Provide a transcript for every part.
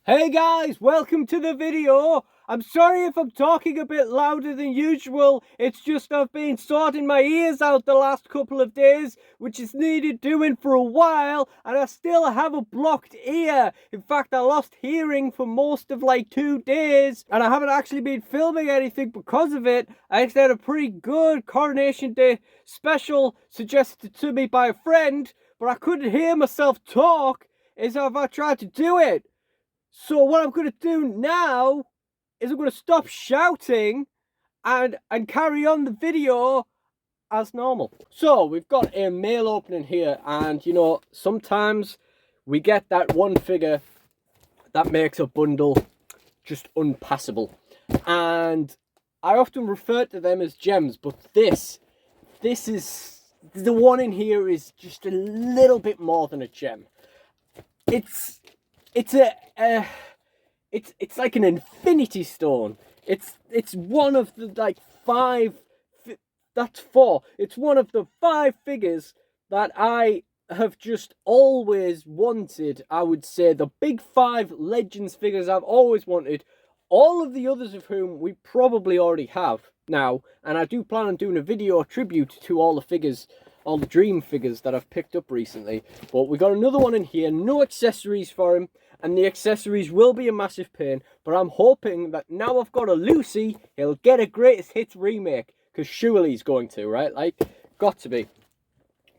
Hey guys, welcome to the video. I'm sorry if I'm talking a bit louder than usual. It's just I've been sorting my ears out the last couple of days, which is needed doing for a while, and I still have a blocked ear. In fact, I lost hearing for most of like 2 days, and I haven't actually been filming anything because of it. I actually had a pretty good Coronation Day special suggested to me by a friend, but I couldn't hear myself talk as if I tried to do it. So what I'm going to do now is I'm going to stop shouting and carry on the video as normal. So we've got a mail opening here, and you know, sometimes we get that one figure that makes a bundle just unpassable, and I often refer to them as gems, but this is the one in here is just a little bit more than a gem. It's it's like an infinity stone. It's one of the like five. That's four. It's one of the 5 figures that I have just always wanted. I would say the big 5 Legends figures I've always wanted. All of the others of whom we probably already have now, and I do plan on doing a video tribute to all the figures, all the Dream figures that I've picked up recently. But we got another one in here, no accessories for him, and the accessories will be a massive pain, but I'm hoping that now I've got a Lucy, he'll get a Greatest Hits remake, because surely he's going to, right? Like, got to be.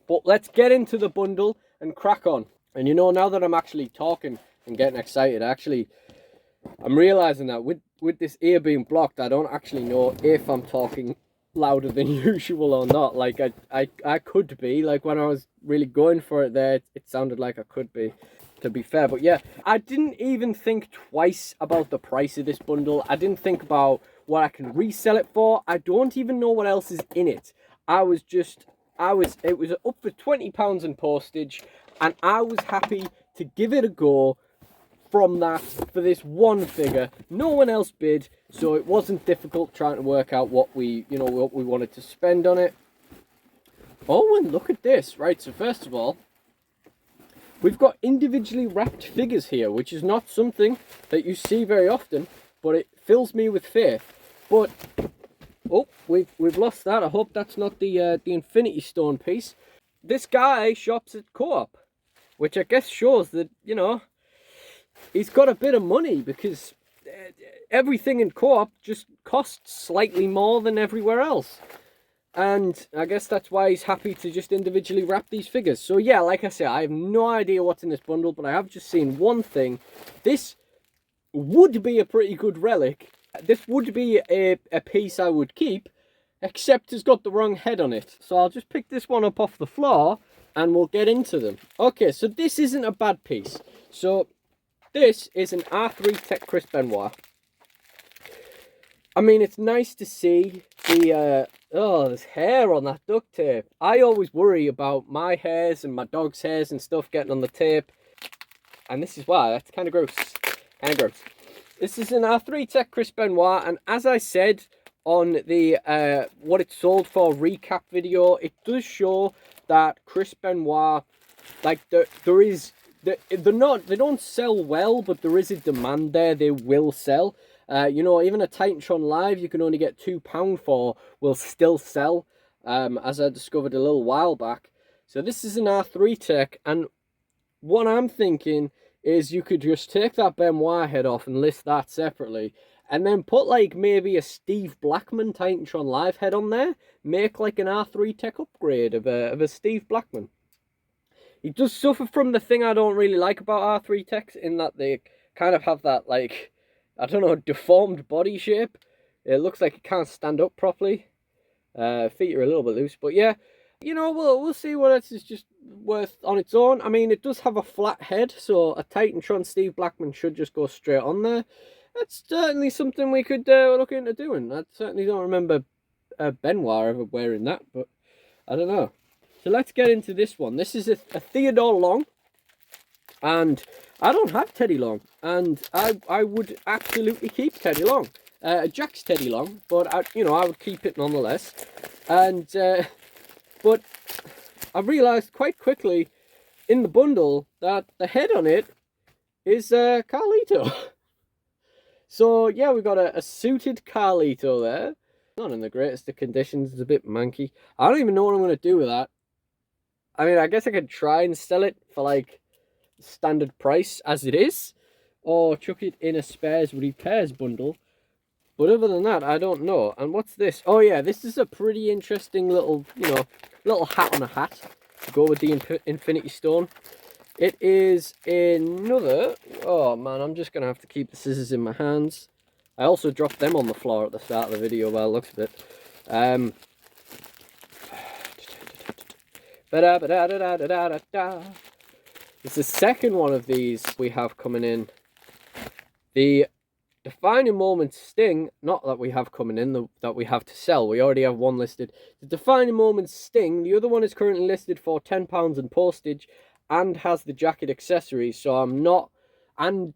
But let's get into the bundle and crack on. And you know, now that I'm actually talking and getting excited, I'm realizing that with this ear being blocked, I don't actually know if I'm talking louder than usual or not. Like I could be. Like when I was really going for it there, it sounded like I could be, to be fair. But yeah, I didn't even think twice about the price of this bundle. I didn't think about what I can resell it for. I don't even know what else is in it. It was up for £20 in postage, and I was happy to give it a go from that for this one figure. No one else bid, so it wasn't difficult trying to work out what we wanted to spend on it. Oh, and look at this. Right, so first of all, we've got individually wrapped figures here, which is not something that you see very often, but it fills me with faith. But oh, we've lost that. I hope that's not the Infinity Stone piece. This guy shops at Co-op, which I guess shows that, you know, he's got a bit of money, because everything in Co-op just costs slightly more than everywhere else. And I guess that's why he's happy to just individually wrap these figures. So yeah, like I said, I have no idea what's in this bundle, but I have just seen one thing. This would be a pretty good relic. This would be a piece I would keep, except it's got the wrong head on it. So I'll just pick this one up off the floor and we'll get into them. Okay, so this isn't a bad piece. So this is an R3 Tech Chris Benoit. I mean, it's nice to see the, oh, there's hair on that duct tape. I always worry about my hairs and my dog's hairs and stuff getting on the tape. And this is why, that's kind of gross. Kind of gross. This is an R3 Tech Chris Benoit, and as I said on the what it sold for recap video, it does show that Chris Benoit, like they don't sell well, but there is a demand there. They will sell. You know, even a Titantron Live you can only get £2 for will still sell, as I discovered a little while back. So this is an R3 Tech, and what I'm thinking is you could just take that Benoit head off and list that separately, and then put like maybe a Steve Blackman Titantron Live head on there. Make like an R3 Tech upgrade of a Steve Blackman. He does suffer from the thing I don't really like about R3 Techs, in that they kind of have that, like, I don't know, deformed body shape. It looks like it can't stand up properly. Feet are a little bit loose, but yeah. You know, we'll see what else is just worth on its own. I mean, it does have a flat head, so a Titantron Steve Blackman should just go straight on there. That's certainly something we could look into doing. I certainly don't remember Benoit ever wearing that, but I don't know. So let's get into this one. This is a Theodore Long, and I don't have Teddy Long, and I would absolutely keep Teddy Long. Jack's Teddy Long, but I would keep it nonetheless. And but I realised quite quickly in the bundle that the head on it is Carlito. So yeah, we got a suited Carlito there. Not in the greatest of conditions. It's a bit manky. I don't even know what I'm going to do with that. I mean, I guess I could try and sell it for like standard price as it is, or chuck it in a spares repairs bundle. But other than that, I don't know. And what's this? Oh yeah, this is a pretty interesting little, little hat on a hat to go with the Infinity Stone. It is another... Oh man, I'm just going to have to keep the scissors in my hands. I also dropped them on the floor at the start of the video by the looks of it. It's the second one of these we have coming in. The Defining Moments Sting, not that we have coming in, that we have to sell. We already have one listed. The Defining Moments Sting, the other one is currently listed for £10 and postage and has the jacket accessories. So I'm not, and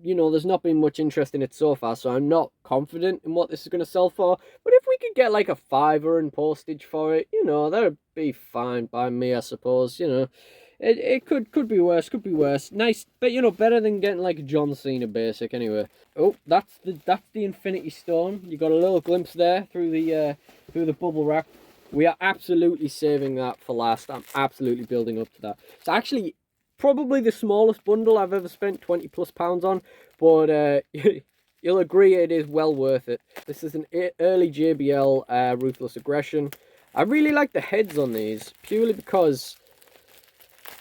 there's not been much interest in it so far, so I'm not confident in what this is going to sell for. But if we could get like a £5 and postage for it, that'd be fine by me, I suppose. It could be worse, could be worse. Nice, but better than getting like a John Cena basic anyway. Oh, that's the Infinity Stone. You got a little glimpse there through the bubble wrap. We are absolutely saving that for last. I'm absolutely building up to that. It's actually probably the smallest bundle I've ever spent £20+ on, but you'll agree it is well worth it. This is an early JBL Ruthless Aggression. I really like the heads on these, purely because,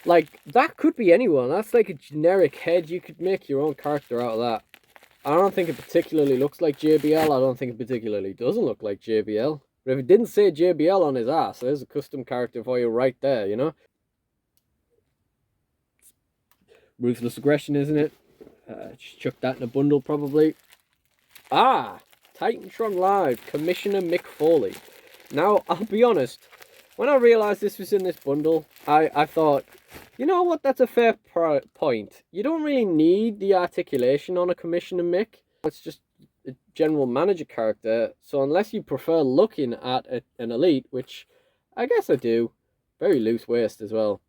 like, that could be anyone. That's like a generic head. You could make your own character out of that. I don't think it particularly looks like JBL. I don't think it particularly doesn't look like JBL. But if it didn't say JBL on his ass, there's a custom character for you right there, Ruthless Aggression, isn't it? Just chuck that in a bundle, probably. Ah! Titantron Live, Commissioner Mick Foley. Now, I'll be honest, when I realised this was in this bundle, I thought, you know what, that's a fair point. You don't really need the articulation on a Commissioner Mick. It's just a general manager character. So unless you prefer looking at an elite, which I guess I do, very loose waist as well.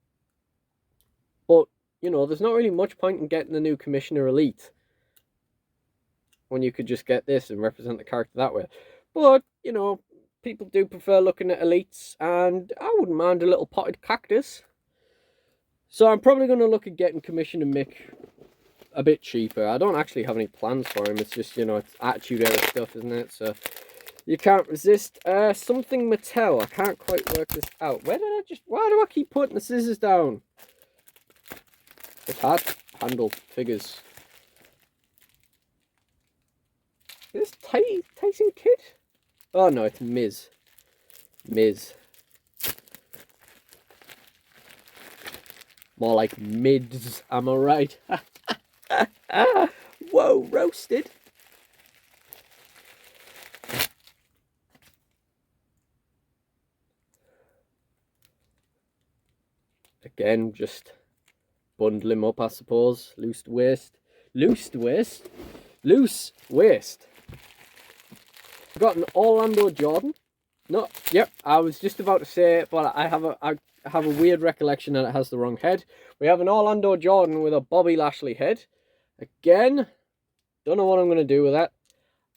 But, there's not really much point in getting the new Commissioner Elite when you could just get this and represent the character that way. But, people do prefer looking at elites, and I wouldn't mind a little potted cactus. So I'm probably going to look at getting Commissioner Mick a bit cheaper. I don't actually have any plans for him. It's just, it's attitude era stuff, isn't it? So you can't resist. Something Mattel. I can't quite work this out. Why do I keep putting the scissors down? It's hard to handle figures. Is this Tyson Kidd? Oh no, it's Miz. More like mids, am I right? Whoa, roasted. Again, just bundle him up, I suppose. Loose waist. Got an Orlando Jordan. No, yep, I was just about to say it, but I have a weird recollection that it has the wrong head. We have an Orlando Jordan with a Bobby Lashley head. Again, don't know what I'm going to do with that.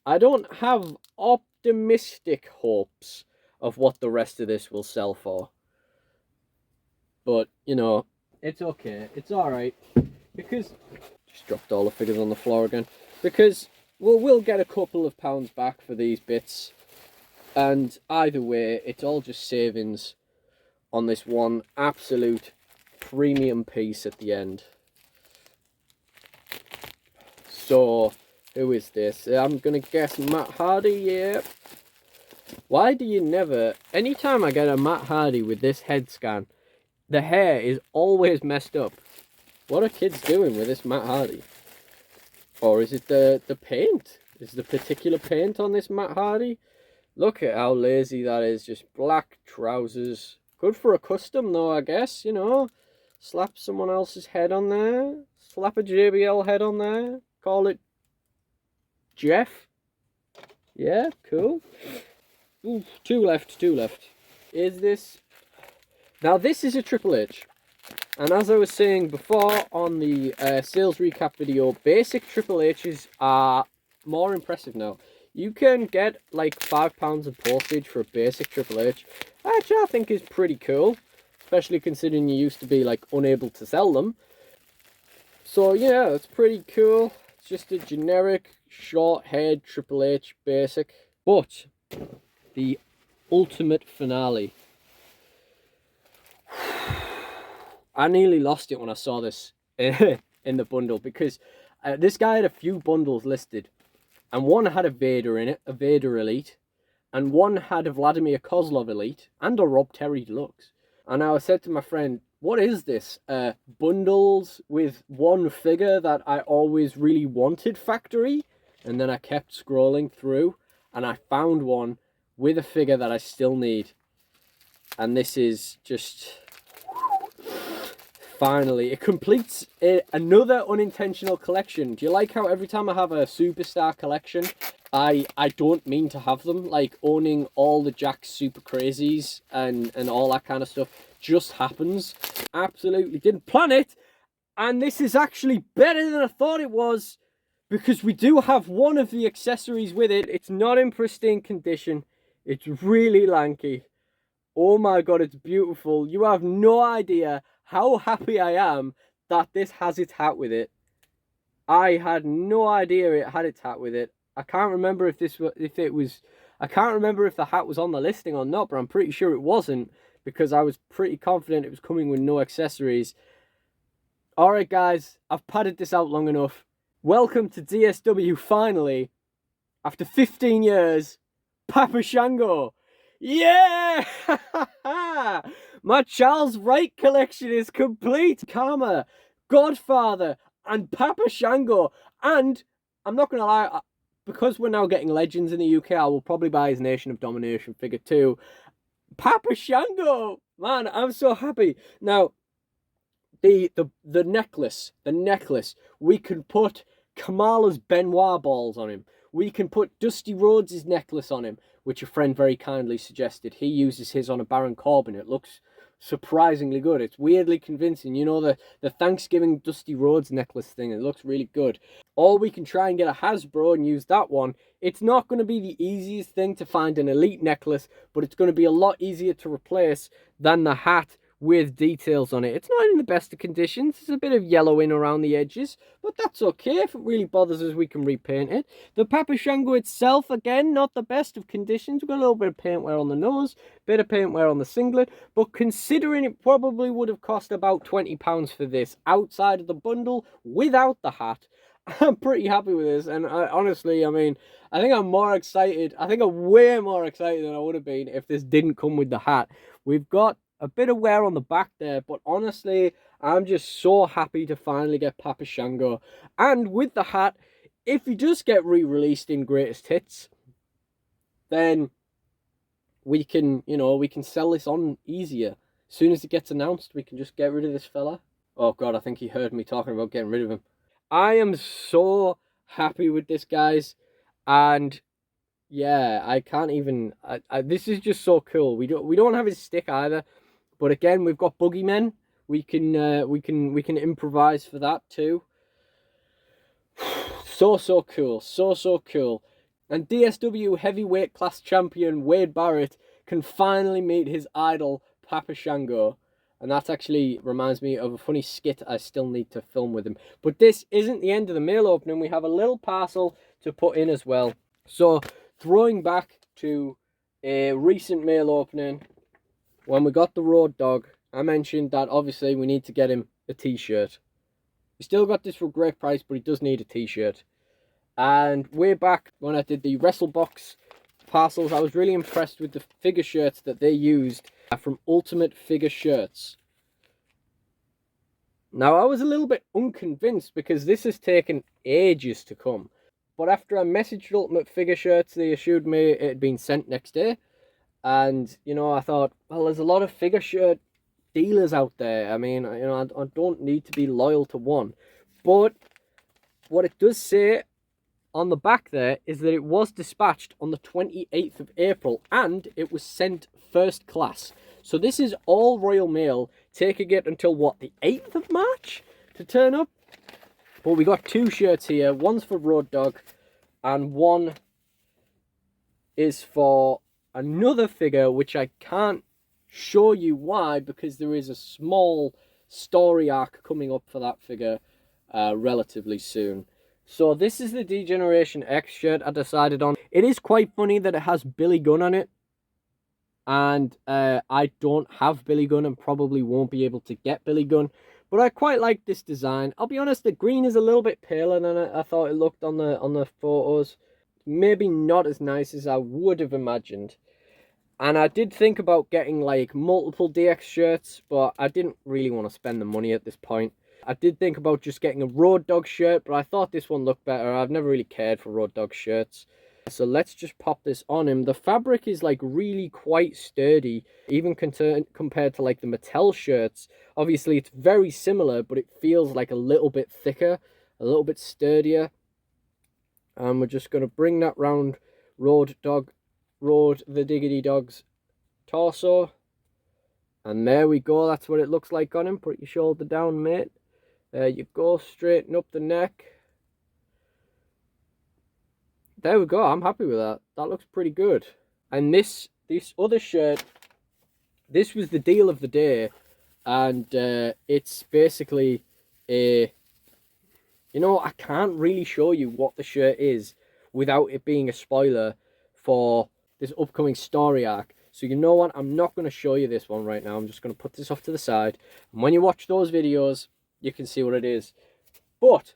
I don't have optimistic hopes of what the rest of this will sell for. But, it's okay. It's alright. Because... Just dropped all the figures on the floor again. Because we'll get a couple of pounds back for these bits. And either way, it's all just savings on this one absolute premium piece at the end. So, who is this? I'm going to guess Matt Hardy, yeah. Why do you never... Anytime I get a Matt Hardy with this head scan, the hair is always messed up. What are kids doing with this Matt Hardy? Or is it the paint? Is the particular paint on this Matt Hardy? Look at how lazy that is. Just black trousers. Good for a custom though, I guess, Slap someone else's head on there. Slap a JBL head on there. Call it Jeff. Yeah, cool. Ooh, two left. Is this... Now this is a Triple H. And as I was saying before on the sales recap video, basic Triple H's are more impressive now. You can get like £5 of postage for a basic Triple H, which I think is pretty cool, especially considering you used to be like unable to sell them. So yeah, it's pretty cool. It's just a generic short head Triple H basic. But the ultimate finale. I nearly lost it when I saw this in the bundle, because this guy had a few bundles listed, and one had a Vader in it, a Vader Elite, and one had a Vladimir Kozlov Elite and a Rob Terry Deluxe. And I said to my friend, what is this? Bundles with one figure that I always really wanted factory? And then I kept scrolling through and I found one with a figure that I still need. And this is just... finally, it completes another unintentional collection. Do you like how every time I have a superstar collection, I don't mean to have them? Like owning all the Jakks Super Crazies and all that kind of stuff just happens. Absolutely didn't plan it. And this is actually better than I thought it was, because we do have one of the accessories with it. It's not in pristine condition. It's really lanky. Oh my god, it's beautiful. You have no idea how happy I am that this has its hat with it. I had no idea it had its hat with it. I can't remember if I can't remember if the hat was on the listing or not, but I'm pretty sure it wasn't, because I was pretty confident it was coming with no accessories. Alright guys, I've padded this out long enough. Welcome to DSW finally. After 15 years, Papa Shango. Yeah! My Charles Wright collection is complete. Karma, Godfather, and Papa Shango. And I'm not going to lie, because we're now getting Legends in the UK, I will probably buy his Nation of Domination figure too. Papa Shango! Man, I'm so happy. Now, the necklace, we can put Kamala's Benoit balls on him. We can put Dusty Rhodes' necklace on him, which a friend very kindly suggested. He uses his on a Baron Corbin. It looks surprisingly good. It's weirdly convincing. You know, the Thanksgiving Dusty Rhodes necklace thing, it looks really good. Or we can try and get a Hasbro and use that one. It's not going to be the easiest thing to find an Elite necklace, but it's going to be a lot easier to replace than the hat with details on it. It's not in the best of conditions. There's a bit of yellowing around the edges, but that's okay. If it really bothers us, we can repaint it. The Papa Shango itself, again, not the best of conditions. We've got a little bit of paint wear on the nose, bit of paint wear on the singlet, but considering it probably would have cost about £20 for this outside of the bundle without the hat, I'm pretty happy with this. And honestly, I mean, I think I'm more excited. I think I'm way more excited than I would have been if this didn't come with the hat. We've got a bit of wear on the back there, but honestly, I'm just so happy to finally get Papa Shango. And with the hat, if he does get re-released in Greatest Hits, then we can, you know, we can sell this on easier. As soon as it gets announced, we can just get rid of this fella. Oh god, I think he heard me talking about getting rid of him. I am so happy with this, guys, and yeah, I can't even. This is just so cool. We don't have his stick either. But again, we've got Boogeymen. We can improvise for that too. So cool, so cool. And DSW heavyweight class champion Wade Barrett can finally meet his idol Papa Shango, and that actually reminds me of a funny skit I still need to film with him. But this isn't the end of the mail opening. We have a little parcel to put in as well. So throwing back to a recent mail opening. When we got the Road Dogg, I mentioned that obviously we need to get him a t-shirt. We still got this for a great price, but he does need a t-shirt. And way back when I did the WrestleBox parcels, I was really impressed with the figure shirts that they used from Ultimate Figure Shirts. Now, I was a little bit unconvinced because this has taken ages to come. But after I messaged Ultimate Figure Shirts, they assured me it had been sent next day. And, you know, I thought, well, there's a lot of figure shirt dealers out there. I mean, you know, I don't need to be loyal to one. But what it does say on the back there is that it was dispatched on the 28th of April and it was sent first class. So this is all Royal Mail, taking it until what, the 8th of March to turn up? But we got 2 shirts here. One's for Road Dogg and one is for another figure, which I can't show you why, because there is a small story arc coming up for that figure relatively soon. So this is the D-Generation X shirt I decided on. It is quite funny that it has Billy Gunn on it. And I don't have Billy Gunn and probably won't be able to get Billy Gunn. But I quite like this design. I'll be honest, the green is a little bit paler than I thought it looked on the photos. Maybe not as nice as I would have imagined. And I did think about getting like multiple DX shirts, but I didn't really want to spend the money at this point. I did think about just getting a Road Dogg shirt, but I thought this one looked better. I've never really cared for Road Dogg shirts. So let's just pop this on him. The fabric is like really quite sturdy, even compared to like the Mattel shirts. Obviously it's very similar, but it feels like a little bit thicker, a little bit sturdier. And we're just going to bring that round Road the Diggity Dogg's torso. And there we go, that's what it looks like on him. Put your shoulder down, mate. There you go, straighten up the neck. There we go, I'm happy with that. That looks pretty good. And this other shirt, this was the deal of the day. And it's basically a... You know, I can't really show you what the shirt is without it being a spoiler for this upcoming story arc. So you know what, I'm not going to show you this one right now. I'm just going to put this off to the side. And when you watch those videos, you can see what it is. But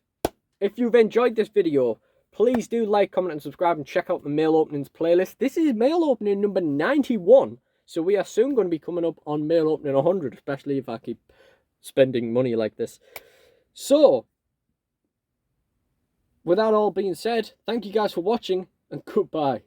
if you've enjoyed this video, please do like, comment, and subscribe, and check out the mail openings playlist. This is mail opening number 91. So we are soon going to be coming up on mail opening 100, especially if I keep spending money like this. So, with that all being said, thank you guys for watching, and goodbye.